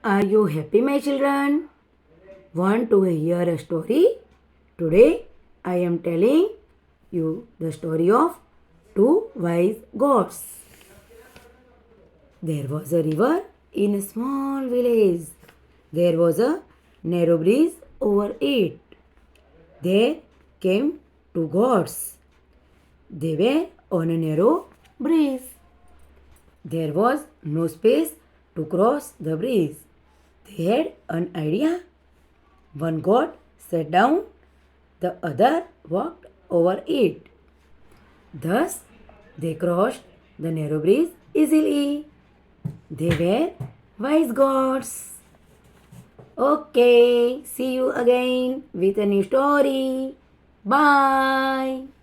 Are you happy, my children? Want to hear a story? Today I am telling you the story of two wise goats. There was a river in a small village. There was a narrow bridge over it. There came two goats. They were on a narrow bridge. There was no space to cross the bridge. They had an idea. One goat sat down, the other walked over it. Thus, they crossed the narrow bridge easily. They were wise gods. Okay, see you again with a new story. Bye.